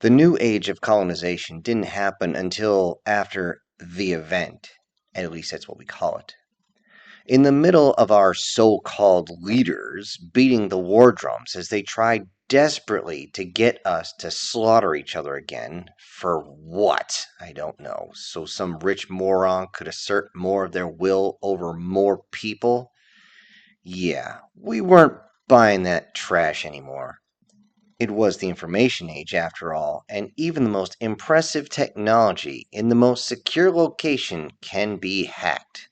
The new age of colonization didn't happen until after the event. At least that's what we call it. In the middle of our so called leaders beating the war drums as they tried desperately to get us to slaughter each other again. For what? I don't know. So some rich moron could assert more of their will over more people? Yeah, we weren't buying that trash anymore. It was the information age, after all, and even the most impressive technology in the most secure location can be hacked.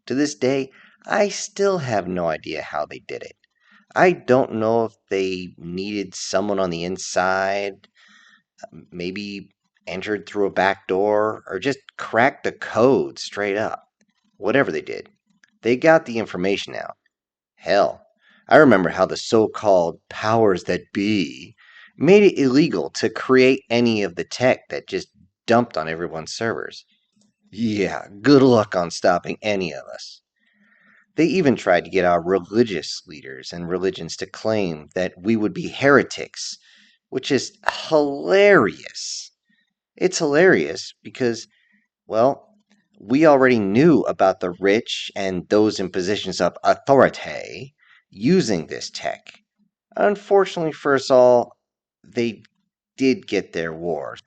To this day, I still have no idea how they did it. I don't know if they needed someone on the inside, maybe entered through a back door, or just cracked the code straight up. Whatever they did, they got the information out. Hell, I remember how the so called powers that be made it illegal to create any of the tech that just dumped on everyone's servers. Yeah, good luck on stopping any of us. They even tried to get our religious leaders and religions to claim that we would be heretics, which is hilarious. It's hilarious because, well, we already knew about the rich and those in positions of authority using this tech. Unfortunately for us all, they did get their wars.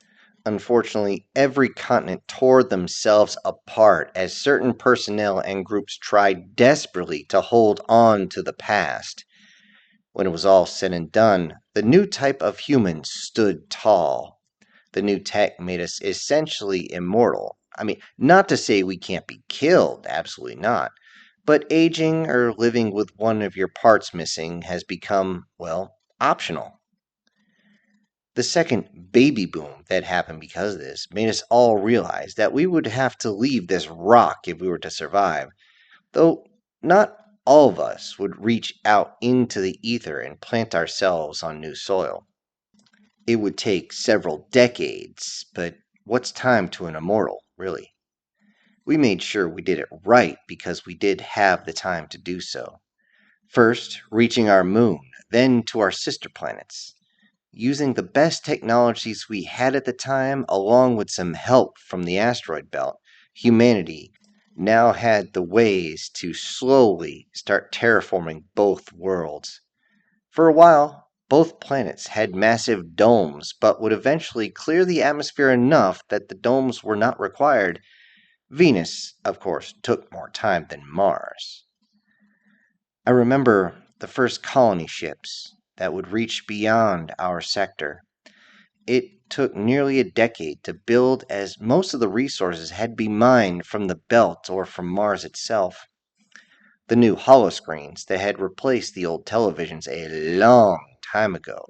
Unfortunately, every continent tore themselves apart as certain personnel and groups tried desperately to hold on to the past. When it was all said and done, the new type of human stood tall. The new tech made us essentially immortal. I mean, not to say we can't be killed, absolutely not. But aging or living with one of your parts missing has become, well, optional. The second baby boom that happened because of this made us all realize that we would have to leave this rock if we were to survive, though not all of us would reach out into the ether and plant ourselves on new soil. It would take several decades, but what's time to an immortal, really? We made sure we did it right because we did have the time to do so. First, reaching our moon, then to our sister planets. Using the best technologies we had at the time, along with some help from the asteroid belt, humanity now had the ways to slowly start terraforming both worlds. For a while, both planets had massive domes, but would eventually clear the atmosphere enough that the domes were not required. Venus, of course, took more time than Mars. I remember the first colony ships that would reach beyond our sector. It took nearly a decade to build, as most of the resources had to be mined from the belt or from Mars itself. The new holoscreens that had replaced the old televisions a long time ago.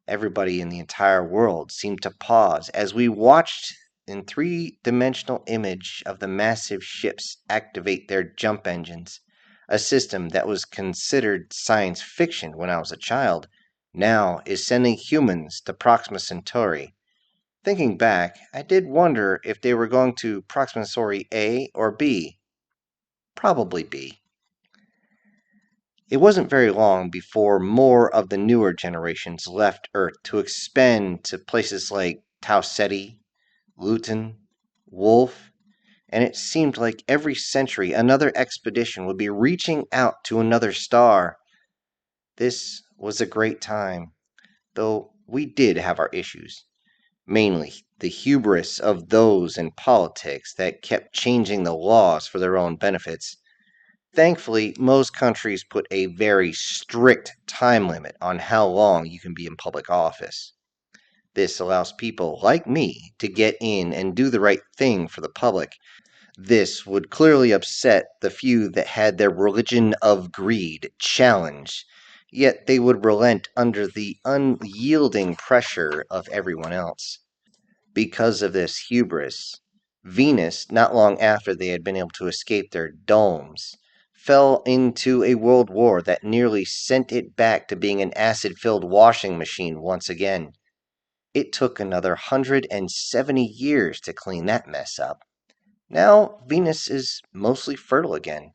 Everybody in the entire world seemed to pause as we watched in three-dimensional image of the massive ships activate their jump engines, a system that was considered science fiction when I was a child, now is sending humans to Proxima Centauri. Thinking back, I did wonder if they were going to Proxima Centauri A or B. Probably B. It wasn't very long before more of the newer generations left Earth to expand to places like Tau Ceti, Luton, Wolf, and it seemed like every century another expedition would be reaching out to another star. This was a great time, though we did have our issues. Mainly the hubris of those in politics that kept changing the laws for their own benefits. Thankfully, most countries put a very strict time limit on how long you can be in public office. This allows people like me to get in and do the right thing for the public. This would clearly upset the few that had their religion of greed challenged, yet they would relent under the unyielding pressure of everyone else. Because of this hubris, Venus, not long after they had been able to escape their domes, fell into a world war that nearly sent it back to being an acid filled washing machine once again. It took another 170 years to clean that mess up. Now, Venus is mostly fertile again.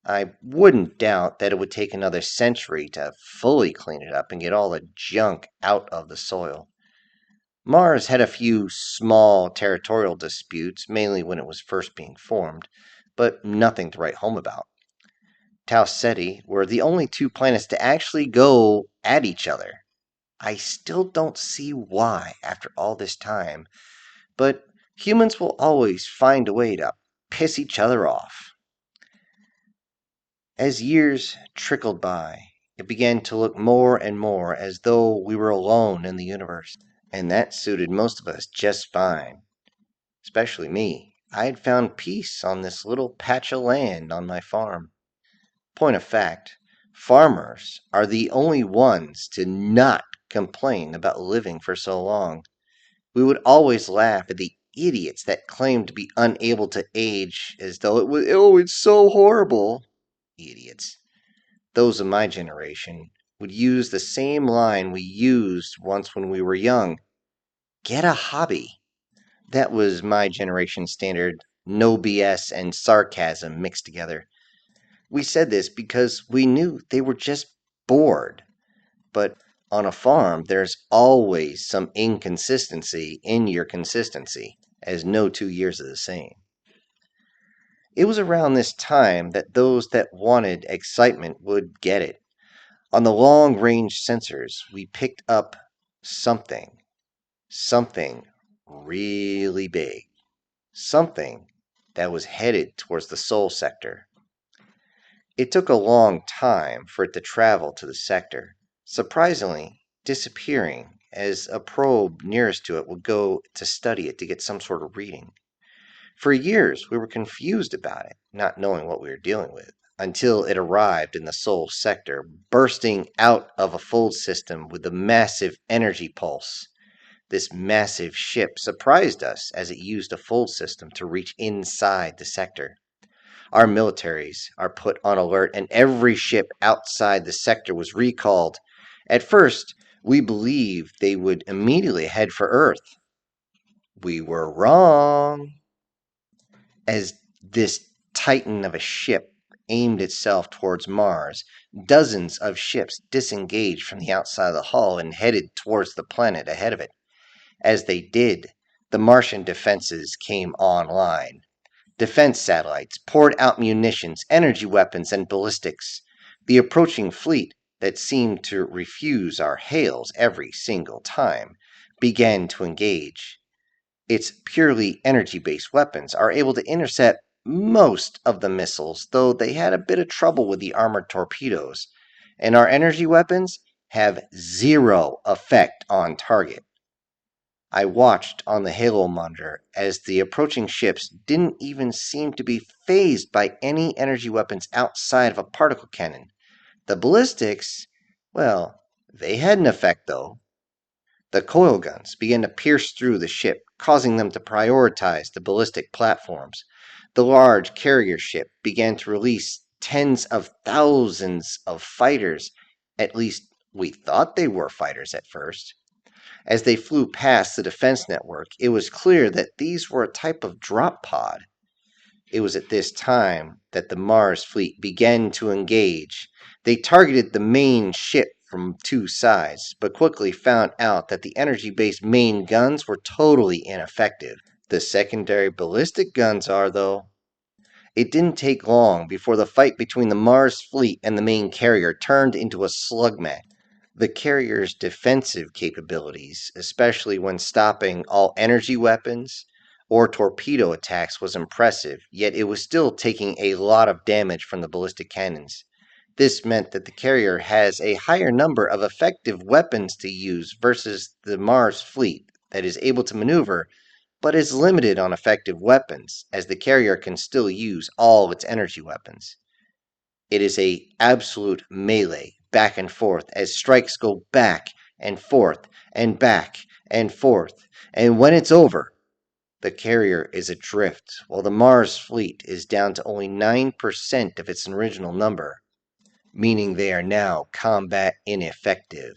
I wouldn't doubt that it would take another century to fully clean it up and get all the junk out of the soil. Mars had a few small territorial disputes, mainly when it was first being formed, but nothing to write home about. Tau Ceti were the only two planets to actually go at each other. I still don't see why after all this time, but humans will always find a way to piss each other off. As years trickled by, it began to look more and more as though we were alone in the universe, and that suited most of us just fine, especially me. I had found peace on this little patch of land on my farm. Point of fact, farmers are the only ones to not complain about living for so long. We would always laugh at the idiots that claimed to be unable to age as though it's so horrible. Idiots. Those of my generation would use the same line we used once when we were young. Get a hobby. That was my generation's standard no BS and sarcasm mixed together. We said this because we knew they were just bored. But on a farm, there's always some inconsistency in your consistency, as no 2 years are the same. It was around this time that those that wanted excitement would get it. On the long range sensors, we picked up something. Something really big. Something that was headed towards the Sol sector. It took a long time for it to travel to the sector, surprisingly disappearing as a probe nearest to it would go to study it to get some sort of reading. For years, we were confused about it, not knowing what we were dealing with, until it arrived in the Sol sector, bursting out of a fold system with a massive energy pulse. This massive ship surprised us as it used a fold system to reach inside the sector. Our militaries are put on alert, and every ship outside the sector was recalled. At first, we believed they would immediately head for Earth. We were wrong. As this titan of a ship aimed itself towards Mars, dozens of ships disengaged from the outside of the hull and headed towards the planet ahead of it. As they did, the Martian defenses came online. Defense satellites poured out munitions, energy weapons, and ballistics. The approaching fleet, that seemed to refuse our hails every single time, began to engage. Its purely energy-based weapons are able to intercept most of the missiles, though they had a bit of trouble with the armored torpedoes. And our energy weapons have zero effect on target. I watched on the halo monitor as the approaching ships didn't even seem to be phased by any energy weapons outside of a particle cannon. The ballistics, well, they had an effect though. The coil guns began to pierce through the ship, causing them to prioritize the ballistic platforms. The large carrier ship began to release tens of thousands of fighters. At least we thought they were fighters at first. As they flew past the defense network, it was clear that these were a type of drop pod. It was at this time that the Mars fleet began to engage. They targeted the main ship from two sides, but quickly found out that the energy-based main guns were totally ineffective. The secondary ballistic guns are, though. It didn't take long before the fight between the Mars fleet and the main carrier turned into a slug match. The carrier's defensive capabilities, especially when stopping all energy weapons or torpedo attacks, was impressive, yet it was still taking a lot of damage from the ballistic cannons. This meant that the carrier has a higher number of effective weapons to use versus the Mars fleet that is able to maneuver, but is limited on effective weapons, as the carrier can still use all of its energy weapons. It is a absolute melee, back and forth, as strikes go back and forth and back and forth. And when it's over, the carrier is adrift, while the Mars fleet is down to only 9% of its original number, meaning they are now combat ineffective.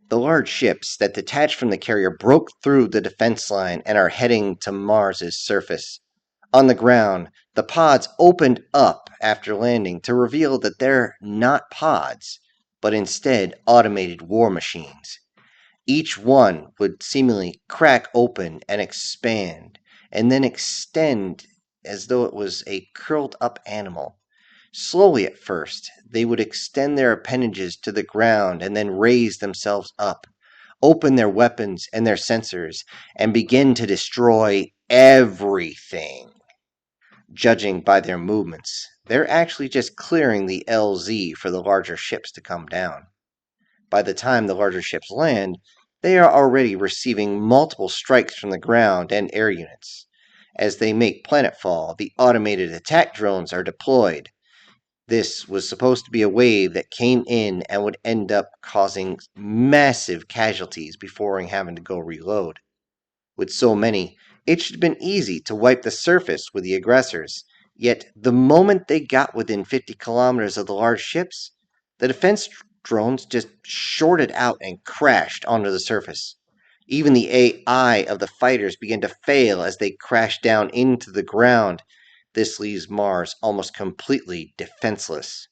The large ships that detached from the carrier broke through the defense line and are heading to Mars's surface. On the ground, the pods opened up after landing to reveal that they're not pods, but instead automated war machines. Each one would seemingly crack open and expand, and then extend as though it was a curled up animal. Slowly at first, they would extend their appendages to the ground and then raise themselves up, open their weapons and their sensors, and begin to destroy everything. Judging by their movements, they're actually just clearing the LZ for the larger ships to come down. By the time the larger ships land, they are already receiving multiple strikes from the ground and air units. As they make planetfall, the automated attack drones are deployed. This was supposed to be a wave that came in and would end up causing massive casualties before having to go reload. With so many, it should have been easy to wipe the surface with the aggressors. Yet, the moment they got within 50 kilometers of the large ships, the defense drones just shorted out and crashed onto the surface. Even the AI of the fighters began to fail as they crashed down into the ground. This leaves Mars almost completely defenseless.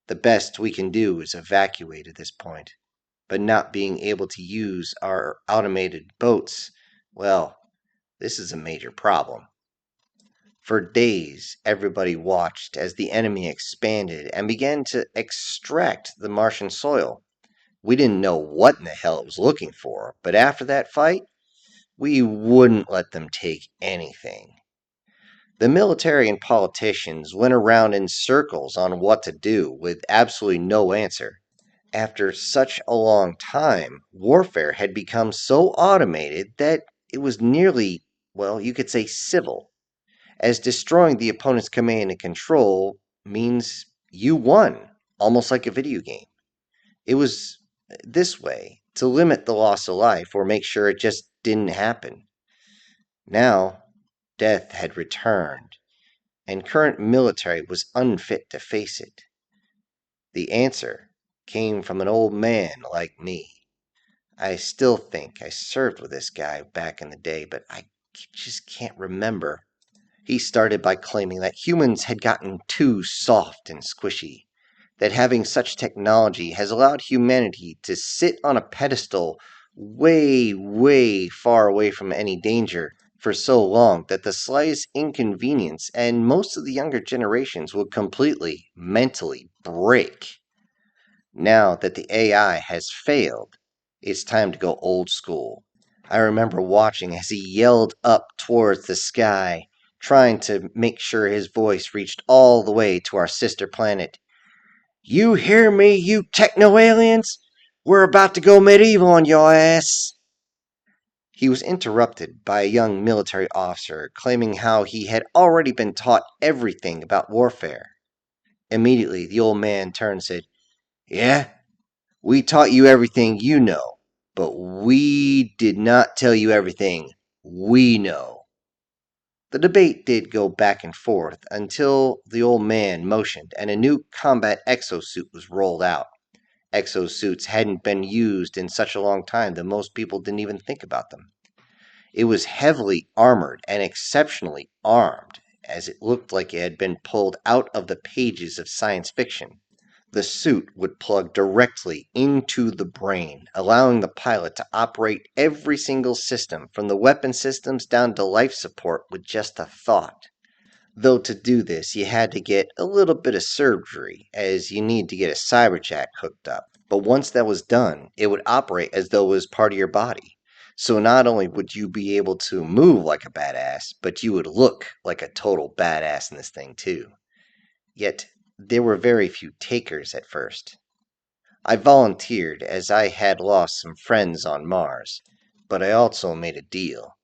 The best we can do is evacuate at this point. But not being able to use our automated boats, well, this is a major problem. For days, everybody watched as the enemy expanded and began to extract the Martian soil. We didn't know what in the hell it was looking for, but after that fight, we wouldn't let them take anything. The military and politicians went around in circles on what to do with absolutely no answer. After such a long time, warfare had become so automated that it was nearly, well, you could say civil, as destroying the opponent's command and control means you won, almost like a video game. It was this way to limit the loss of life or make sure it just didn't happen. Now, death had returned, and current military was unfit to face it. The answer came from an old man like me. I still think I served with this guy back in the day, but I just can't remember. He started by claiming that humans had gotten too soft and squishy, that having such technology has allowed humanity to sit on a pedestal way, way far away from any danger for so long that the slightest inconvenience and most of the younger generations will completely, mentally break. Now that the AI has failed, it's time to go old school. I remember watching as he yelled up towards the sky, trying to make sure his voice reached all the way to our sister planet. You hear me, you techno-aliens? We're about to go medieval on your ass. He was interrupted by a young military officer claiming how he had already been taught everything about warfare. Immediately, the old man turned and said, Yeah? We taught you everything you know, but we did not tell you everything we know. The debate did go back and forth until the old man motioned and a new combat exosuit was rolled out. Exosuits hadn't been used in such a long time that most people didn't even think about them. It was heavily armored and exceptionally armed, as it looked like it had been pulled out of the pages of science fiction. The suit would plug directly into the brain, allowing the pilot to operate every single system, from the weapon systems down to life support, with just a thought. Though to do this, you had to get a little bit of surgery, as you need to get a cyberjack hooked up. But once that was done, it would operate as though it was part of your body. So not only would you be able to move like a badass, but you would look like a total badass in this thing too. Yet, there were very few takers at first. I volunteered as I had lost some friends on Mars, but I also made a deal.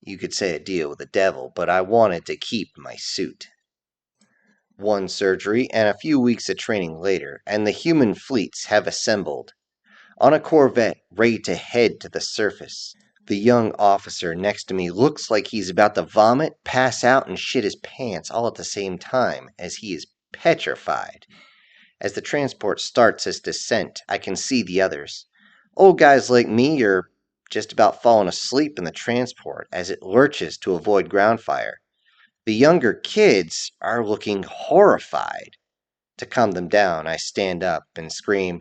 You could say a deal with the devil, but I wanted to keep my suit. One surgery and a few weeks of training later, and the human fleets have assembled on a Corvette ready to head to the surface. The young officer next to me looks like he's about to vomit, pass out, and shit his pants all at the same time, as he is petrified. As the transport starts its descent, I can see the others. Old guys like me are just about falling asleep in the transport as it lurches to avoid ground fire. The younger kids are looking horrified. To calm them down, I stand up and scream,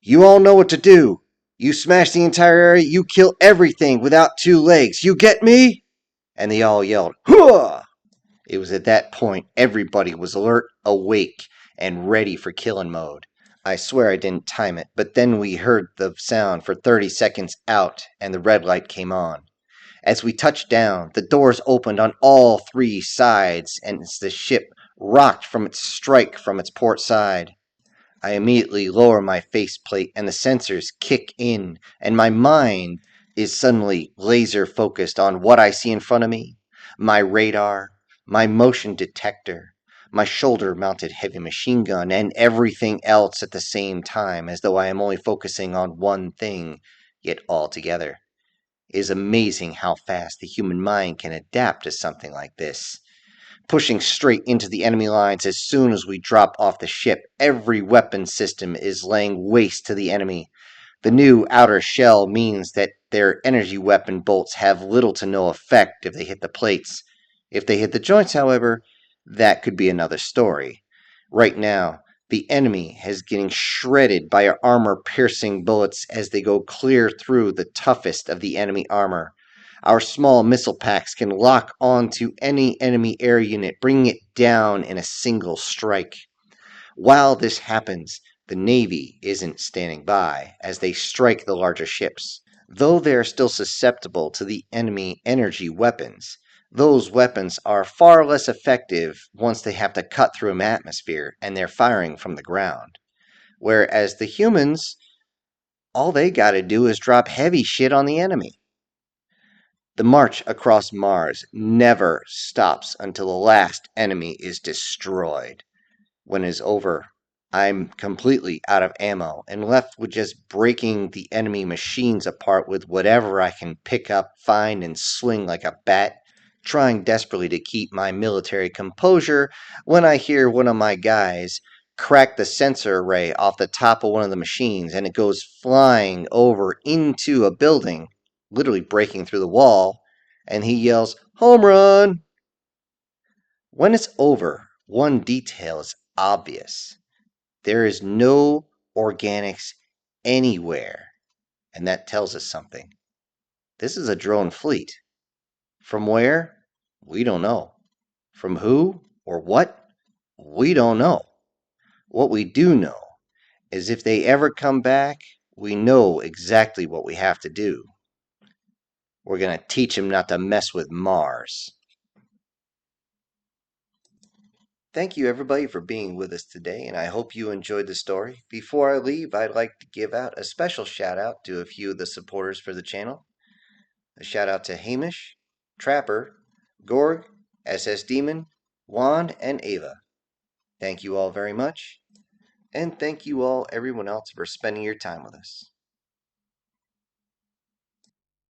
You all know what to do! You smash the entire area, you kill everything without 2 legs. You get me?" And they all yelled, "Hooah!" It was at that point everybody was alert, awake, and ready for killing mode. I swear I didn't time it, but then we heard the sound for 30 seconds out, and the red light came on. As we touched down, the doors opened on all 3 sides, and as the ship rocked from its strike from its port side, I immediately lower my faceplate and the sensors kick in, and my mind is suddenly laser focused on what I see in front of me, my radar, my motion detector, my shoulder mounted heavy machine gun, and everything else at the same time, as though I am only focusing on one thing, yet all together. It is amazing how fast the human mind can adapt to something like this. Pushing straight into the enemy lines as soon as we drop off the ship, every weapon system is laying waste to the enemy. The new outer shell means that their energy weapon bolts have little to no effect if they hit the plates. If they hit the joints, however, that could be another story. Right now, the enemy is getting shredded by our armor-piercing bullets as they go clear through the toughest of the enemy armor. Our small missile packs can lock onto any enemy air unit, bringing it down in a single strike. While this happens, the Navy isn't standing by as they strike the larger ships. Though they are still susceptible to the enemy energy weapons, those weapons are far less effective once they have to cut through an atmosphere and they're firing from the ground. Whereas the humans, all they gotta do is drop heavy shit on the enemy. The march across Mars never stops until the last enemy is destroyed. When it is over, I'm completely out of ammo and left with just breaking the enemy machines apart with whatever I can pick up, find, and sling like a bat, trying desperately to keep my military composure when I hear one of my guys crack the sensor array off the top of one of the machines and it goes flying over into a building, literally breaking through the wall, and he yells, "Home run!" When it's over, one detail is obvious. There is no organics anywhere, and that tells us something. This is a drone fleet. From where? We don't know. From who or what? We don't know. What we do know is if they ever come back, we know exactly what we have to do. We're going to teach them not to mess with Mars. Thank you, everybody, for being with us today, and I hope you enjoyed the story. Before I leave, I'd like to give out a special shout out to a few of the supporters for the channel. A shout out to Hamish, Trapper, Gorg, SS Demon, Wand, and Ava. Thank you all very much, and thank you all, everyone else, for spending your time with us.